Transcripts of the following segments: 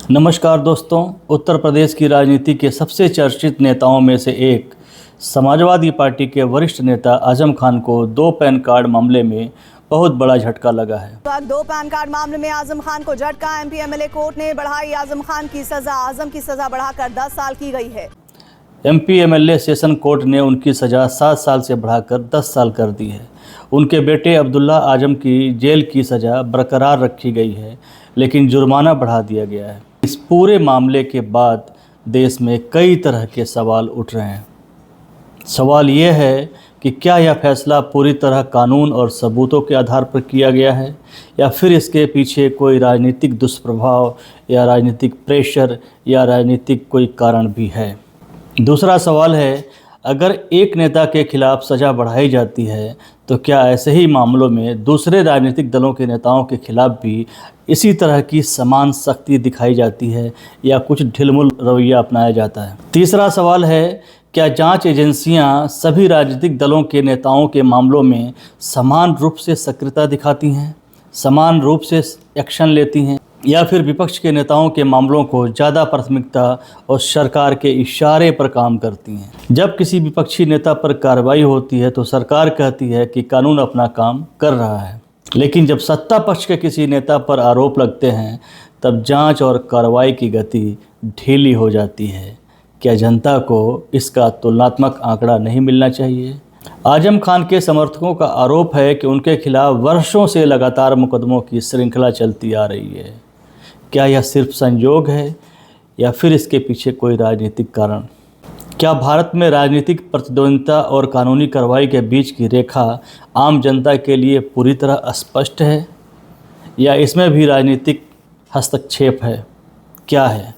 नमस्कार दोस्तों। उत्तर प्रदेश की राजनीति के सबसे चर्चित नेताओं में से एक समाजवादी पार्टी के वरिष्ठ नेता आजम खान को 2 पैन कार्ड मामले में बहुत बड़ा झटका लगा है। 2 पैन कार्ड मामले में आजम खान को झटका। एमपी एमएलए कोर्ट ने बढ़ाई आजम खान की सजा। आजम की सजा बढ़ाकर 10 साल की गई है। एमपी एमएलए सेशन कोर्ट ने उनकी सजा 7 साल से बढ़ाकर 10 साल कर दी है। उनके बेटे अब्दुल्ला आजम की जेल की सजा बरकरार रखी गई है, लेकिन जुर्माना बढ़ा दिया गया है। इस पूरे मामले के बाद देश में कई तरह के सवाल उठ रहे हैं। सवाल ये है कि क्या यह फैसला पूरी तरह कानून और सबूतों के आधार पर किया गया है, या फिर इसके पीछे कोई राजनीतिक दुष्प्रभाव या राजनीतिक प्रेशर या राजनीतिक कोई कारण भी है। दूसरा सवाल है, अगर एक नेता के खिलाफ सज़ा बढ़ाई जाती है तो क्या ऐसे ही मामलों में दूसरे राजनीतिक दलों के नेताओं के खिलाफ भी इसी तरह की समान सख्ती दिखाई जाती है, या कुछ ढिलमुल रवैया अपनाया जाता है। तीसरा सवाल है, क्या जांच एजेंसियां सभी राजनीतिक दलों के नेताओं के मामलों में समान रूप से सक्रियता दिखाती हैं, समान रूप से एक्शन लेती हैं, या फिर विपक्ष के नेताओं के मामलों को ज़्यादा प्राथमिकता और सरकार के इशारे पर काम करती हैं। जब किसी विपक्षी नेता पर कार्रवाई होती है तो सरकार कहती है कि कानून अपना काम कर रहा है, लेकिन जब सत्ता पक्ष के किसी नेता पर आरोप लगते हैं तब जांच और कार्रवाई की गति ढीली हो जाती है। क्या जनता को इसका तुलनात्मक आंकड़ा नहीं मिलना चाहिए? आजम खान के समर्थकों का आरोप है कि उनके खिलाफ वर्षों से लगातार मुकदमों की श्रृंखला चलती आ रही है। क्या यह सिर्फ संयोग है, या फिर इसके पीछे कोई राजनीतिक कारण? क्या भारत में राजनीतिक प्रतिद्वंदिता और कानूनी कार्रवाई के बीच की रेखा आम जनता के लिए पूरी तरह स्पष्ट है, या इसमें भी राजनीतिक हस्तक्षेप है? क्या है?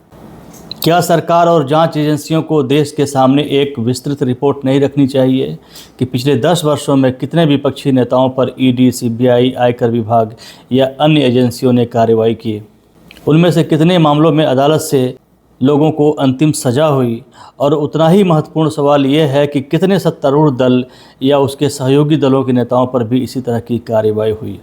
क्या सरकार और जांच एजेंसियों को देश के सामने एक विस्तृत रिपोर्ट नहीं रखनी चाहिए कि पिछले 10 वर्षों में कितने विपक्षी नेताओं पर ईडी, सीबीआई, आयकर विभाग या अन्य एजेंसियों ने कार्रवाई की? उनमें से कितने मामलों में अदालत से लोगों को अंतिम सज़ा हुई? और उतना ही महत्वपूर्ण सवाल यह है कि कितने सत्तारूढ़ दल या उसके सहयोगी दलों के नेताओं पर भी इसी तरह की कार्रवाई हुई?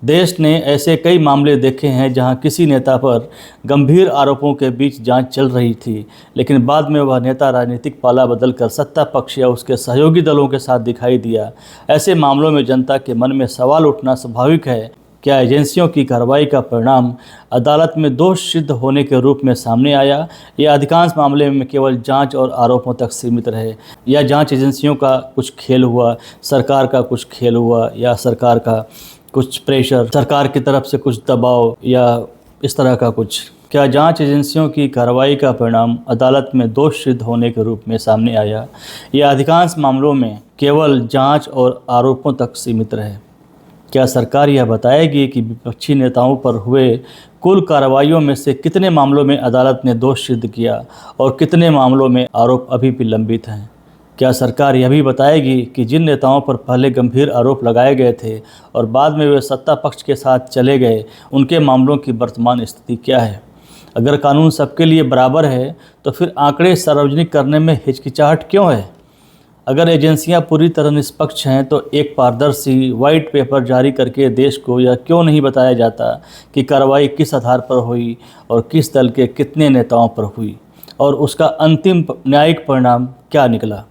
देश ने ऐसे कई मामले देखे हैं जहां किसी नेता पर गंभीर आरोपों के बीच जांच चल रही थी, लेकिन बाद में वह नेता राजनीतिक पाला बदलकर सत्ता पक्ष या उसके सहयोगी दलों के साथ दिखाई दिया। ऐसे मामलों में जनता के मन में सवाल उठना स्वाभाविक है। क्या एजेंसियों की कार्रवाई का परिणाम अदालत में दोष सिद्ध होने के रूप में सामने आया, या अधिकांश मामले में केवल जांच और आरोपों तक सीमित रहे? या जांच एजेंसियों का कुछ खेल हुआ, सरकार का कुछ खेल हुआ, या सरकार का कुछ प्रेशर, सरकार की तरफ से कुछ दबाव, या इस तरह का कुछ? क्या जांच एजेंसियों की कार्रवाई का परिणाम अदालत में दोष सिद्ध होने के रूप में सामने आया, या अधिकांश मामलों में केवल जांच और आरोपों तक सीमित रहे? क्या सरकार यह बताएगी कि विपक्षी नेताओं पर हुए कुल कार्रवाइयों में से कितने मामलों में अदालत ने दोष सिद्ध किया और कितने मामलों में आरोप अभी भी लंबित हैं? क्या सरकार यह भी बताएगी कि जिन नेताओं पर पहले गंभीर आरोप लगाए गए थे और बाद में वे सत्ता पक्ष के साथ चले गए, उनके मामलों की वर्तमान स्थिति क्या है? अगर कानून सबके लिए बराबर है तो फिर आंकड़े सार्वजनिक करने में हिचकिचाहट क्यों है? अगर एजेंसियां पूरी तरह निष्पक्ष हैं तो एक पारदर्शी व्हाइट पेपर जारी करके देश को यह क्यों नहीं बताया जाता कि कार्रवाई किस आधार पर हुई और किस दल के कितने नेताओं पर हुई, और उसका अंतिम न्यायिक परिणाम क्या निकला?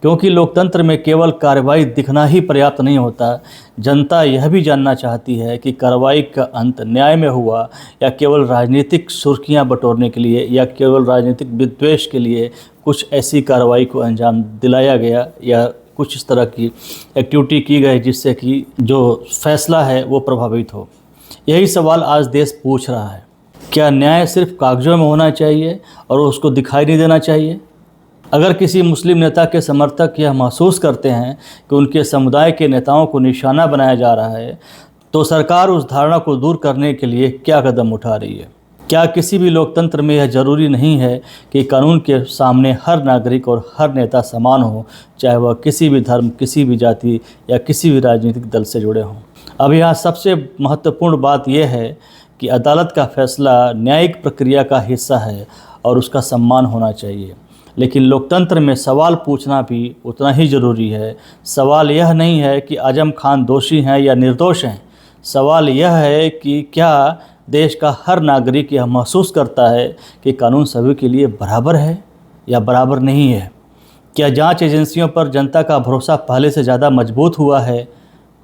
क्योंकि लोकतंत्र में केवल कार्रवाई दिखना ही पर्याप्त नहीं होता। जनता यह भी जानना चाहती है कि कार्रवाई का अंत न्याय में हुआ, या केवल राजनीतिक सुर्खियां बटोरने के लिए, या केवल राजनीतिक विद्वेष के लिए कुछ ऐसी कार्रवाई को अंजाम दिलाया गया, या कुछ इस तरह की एक्टिविटी की गई जिससे कि जो फैसला है वो प्रभावित हो। यही सवाल आज देश पूछ रहा है। क्या न्याय सिर्फ कागजों में होना चाहिए और उसको दिखाई नहीं देना चाहिए? अगर किसी मुस्लिम नेता के समर्थक यह महसूस करते हैं कि उनके समुदाय के नेताओं को निशाना बनाया जा रहा है, तो सरकार उस धारणा को दूर करने के लिए क्या कदम उठा रही है? क्या किसी भी लोकतंत्र में यह जरूरी नहीं है कि कानून के सामने हर नागरिक और हर नेता समान हो, चाहे वह किसी भी धर्म, किसी भी जाति या किसी भी राजनीतिक दल से जुड़े हों? अब यहाँ सबसे महत्वपूर्ण बात यह है कि अदालत का फैसला न्यायिक प्रक्रिया का हिस्सा है और उसका सम्मान होना चाहिए। लेकिन लोकतंत्र में सवाल पूछना भी उतना ही ज़रूरी है। सवाल यह नहीं है कि आजम खान दोषी हैं या निर्दोष हैं। सवाल यह है कि क्या देश का हर नागरिक यह महसूस करता है कि कानून सभी के लिए बराबर है या बराबर नहीं है? क्या जांच एजेंसियों पर जनता का भरोसा पहले से ज़्यादा मजबूत हुआ है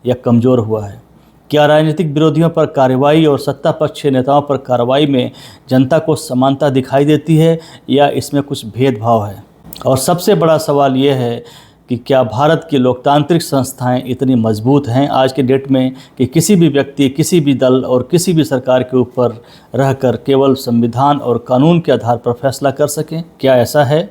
या कमज़ोर हुआ है? क्या राजनीतिक विरोधियों पर कार्रवाई और सत्ता पक्ष के नेताओं पर कार्रवाई में जनता को समानता दिखाई देती है या इसमें कुछ भेदभाव है? और सबसे बड़ा सवाल ये है कि क्या भारत की लोकतांत्रिक संस्थाएं इतनी मजबूत हैं आज के डेट में कि किसी भी व्यक्ति, किसी भी दल और किसी भी सरकार के ऊपर रहकर केवल संविधान और कानून के आधार पर फैसला कर सकें? क्या ऐसा है?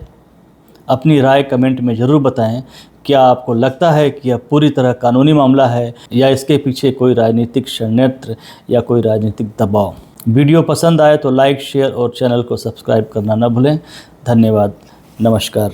अपनी राय कमेंट में ज़रूर बताएं। क्या आपको लगता है कि यह पूरी तरह कानूनी मामला है या इसके पीछे कोई राजनीतिक षड्यंत्र या कोई राजनीतिक दबाव? वीडियो पसंद आए तो लाइक, शेयर और चैनल को सब्सक्राइब करना न भूलें। धन्यवाद। नमस्कार।